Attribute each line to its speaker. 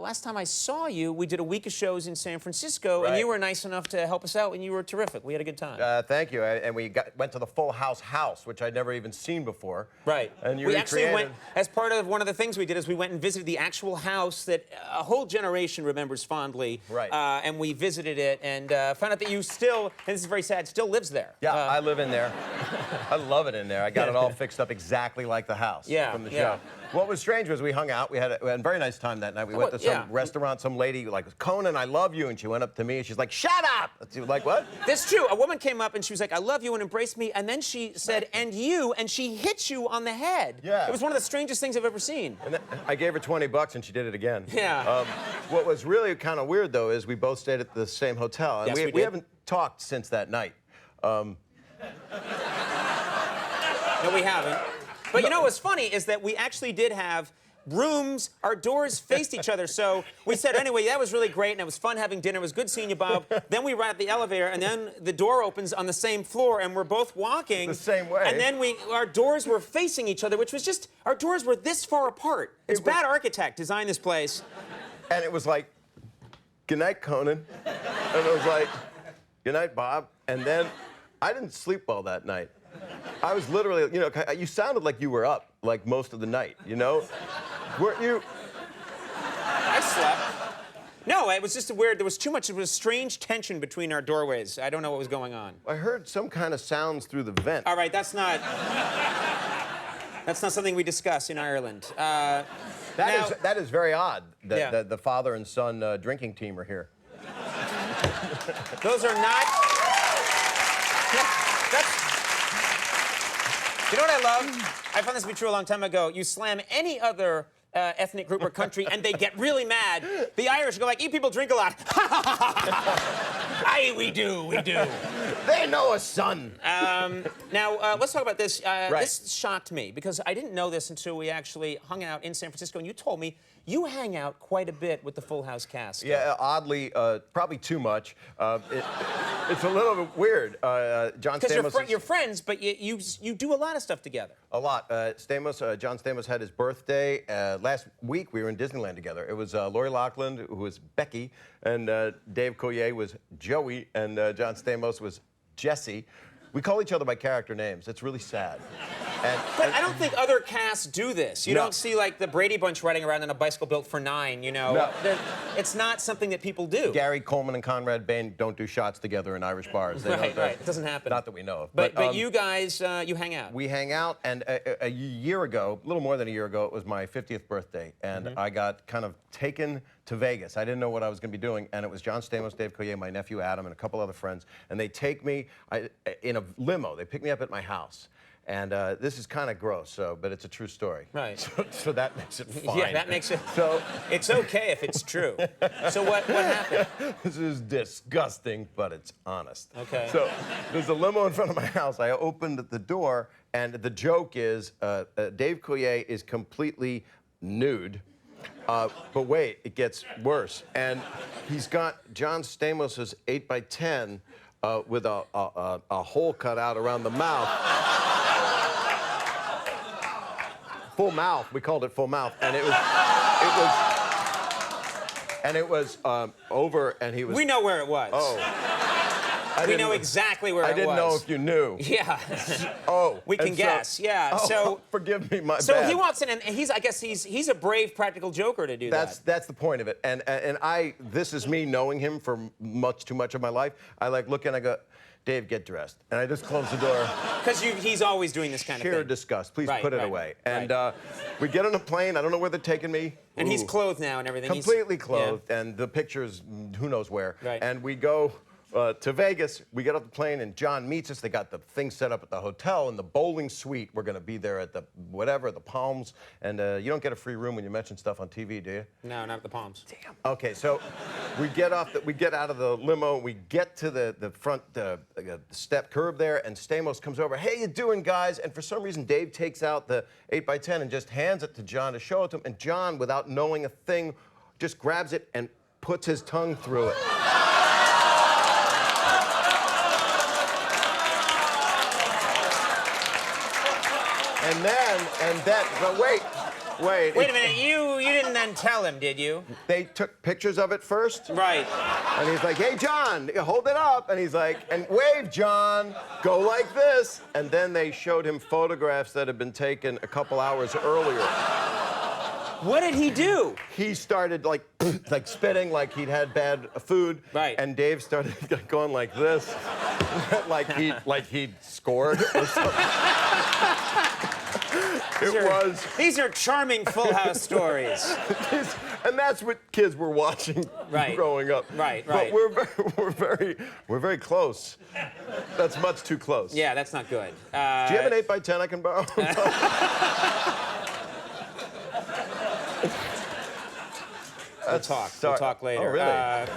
Speaker 1: last time I saw you, we did a week of shows in San Francisco, and you were nice enough to help us out, and you were terrific. We had a good time.
Speaker 2: Thank you. And we went to the Full House, which I'd never even seen before.
Speaker 1: Right.
Speaker 2: And you
Speaker 1: we actually went, as part of one of the things we did is we went and visited the actual house that a whole generation remembers fondly.
Speaker 2: Right.
Speaker 1: And we visited it and found out that you still, and this is very sad, still lives there.
Speaker 2: Yeah, I live in there. I love it in there. I got it all fixed up exactly like the house from the show. What was strange was we hung out. We had a very nice time that night. We went to some restaurant. Some lady like, Conan, I love you. And she went up to me and she's like, shut up. She was like, what?
Speaker 1: That's true. A woman came up and she was like, I love you, and embraced me. And then she said, and you, and she hit you on the head.
Speaker 2: Yeah.
Speaker 1: It was one of the strangest things I've ever seen.
Speaker 2: And then I gave her $20 and she did it again.
Speaker 1: Yeah.
Speaker 2: What was really kind of weird, though, is we both stayed at the same hotel. And
Speaker 1: Yes,
Speaker 2: we haven't talked since that night.
Speaker 1: No, we haven't. But you know what's funny is that we actually did have rooms, our doors faced each other. So we said, anyway, that was really great, and it was fun having dinner. It was good seeing you, Bob. Then we ride up the elevator, and then the door opens on the same floor, and we're both walking.
Speaker 2: The same way.
Speaker 1: And then our doors were facing each other, which was just, our doors were this far apart. It's bad architect designed this place.
Speaker 2: And it was like, good night, Conan. And it was like, good night, Bob. And then I didn't sleep well that night. I was literally, you know, you sounded like you were up, like most of the night, you know? Weren't you?
Speaker 1: I slept. No, it was just weird. There was too much. There was strange tension between our doorways. I don't know what was going on.
Speaker 2: I heard some kind of sounds through the vent.
Speaker 1: All right, that's not something we discuss in Ireland.
Speaker 2: That is very odd that the father and son drinking team are here.
Speaker 1: Those are not. You know what I love? I found this to be true a long time ago. You slam any other ethnic group or country, and they get really mad. The Irish go like, "You people drink a lot." Aye, we do.
Speaker 2: They know a son.
Speaker 1: Now, let's talk about this. This shocked me because I didn't know this until we actually hung out in San Francisco, and you told me you hang out quite a bit with the Full House cast.
Speaker 2: Yeah, oddly, probably too much. It's a little bit weird. John Stamos.
Speaker 1: Because you're friends, but you do a lot of stuff together.
Speaker 2: A lot. John Stamos had his birthday last week. We were in Disneyland together. It was Lori Loughlin, who was Becky, and Dave Coulier was Joey, and John Stamos was Jesse. We call each other by character names. It's really sad.
Speaker 1: But I don't think other casts do this. You don't see, like, the Brady Bunch riding around on a bicycle built for 9, you know?
Speaker 2: No.
Speaker 1: It's not something that people do.
Speaker 2: Gary Coleman and Conrad Bain don't do shots together in Irish bars.
Speaker 1: Right. It doesn't happen.
Speaker 2: Not that we know of.
Speaker 1: But you guys, you hang out.
Speaker 2: We hang out, and a year ago, a little more than a year ago, it was my 50th birthday, and I got kind of taken to Vegas. I didn't know what I was going to be doing, and it was John Stamos, Dave Coulier, my nephew Adam, and a couple other friends, and they take me in a limo. They pick me up at my house. And this is kind of gross, but it's a true story.
Speaker 1: Right.
Speaker 2: So that makes it fine.
Speaker 1: Yeah, that makes it. So it's okay if it's true. So what happened?
Speaker 2: This is disgusting, but it's honest.
Speaker 1: Okay.
Speaker 2: So there's a limo in front of my house. I opened the door, and the joke is Dave Coulier is completely nude. But wait, it gets worse. And he's got John Stamos' 8x10 with a hole cut out around the mouth. Full mouth. We called it full mouth, and it was over, and he was.
Speaker 1: We know where it was.
Speaker 2: Oh.
Speaker 1: We know exactly where it was.
Speaker 2: I didn't know if you knew.
Speaker 1: Yeah.
Speaker 2: Oh.
Speaker 1: We can guess. Yeah.
Speaker 2: Oh,
Speaker 1: so
Speaker 2: forgive me, my bad.
Speaker 1: So he walks in, and I guess he's a brave practical joker to do that.
Speaker 2: That's the point of it. And this is me knowing him for too much of my life. I look and I go, Dave, get dressed. And I just close the door.
Speaker 1: Because he's always doing this kind of thing.
Speaker 2: Sheer disgust. Please put it away. And we get on a plane. I don't know where they're taking me.
Speaker 1: And he's clothed now and everything.
Speaker 2: Completely clothed. Yeah. And the picture's who knows where.
Speaker 1: Right.
Speaker 2: And we go to Vegas. We get off the plane, and John meets us. They got the thing set up at the hotel in the bowling suite. We're going to be there at the Palms. And you don't get a free room when you mention stuff on TV, do you?
Speaker 1: No, not at the Palms.
Speaker 2: Damn. Okay, so we get out of the limo. We get to the front step curb there, and Stamos comes over. Hey, you doing, guys? And for some reason, Dave takes out the 8x10 and just hands it to John to show it to him. And John, without knowing a thing, just grabs it and puts his tongue through it. And then, but Wait.
Speaker 1: Wait a minute, you didn't then tell him, did you?
Speaker 2: They took pictures of it first.
Speaker 1: Right.
Speaker 2: And he's like, hey, John, hold it up. And he's like, and wave, John, go like this. And then they showed him photographs that had been taken a couple hours earlier.
Speaker 1: What did he do?
Speaker 2: He started like spitting like he'd had bad food.
Speaker 1: Right.
Speaker 2: And Dave started going like this, like he'd scored or something.
Speaker 3: These are charming Full House stories.
Speaker 2: And that's what kids were watching growing up.
Speaker 1: Right.
Speaker 2: But we're very close. That's much too close.
Speaker 1: Yeah, that's not good.
Speaker 2: Do you have an 8x10 I can borrow?
Speaker 1: We'll talk later.
Speaker 2: Oh, really?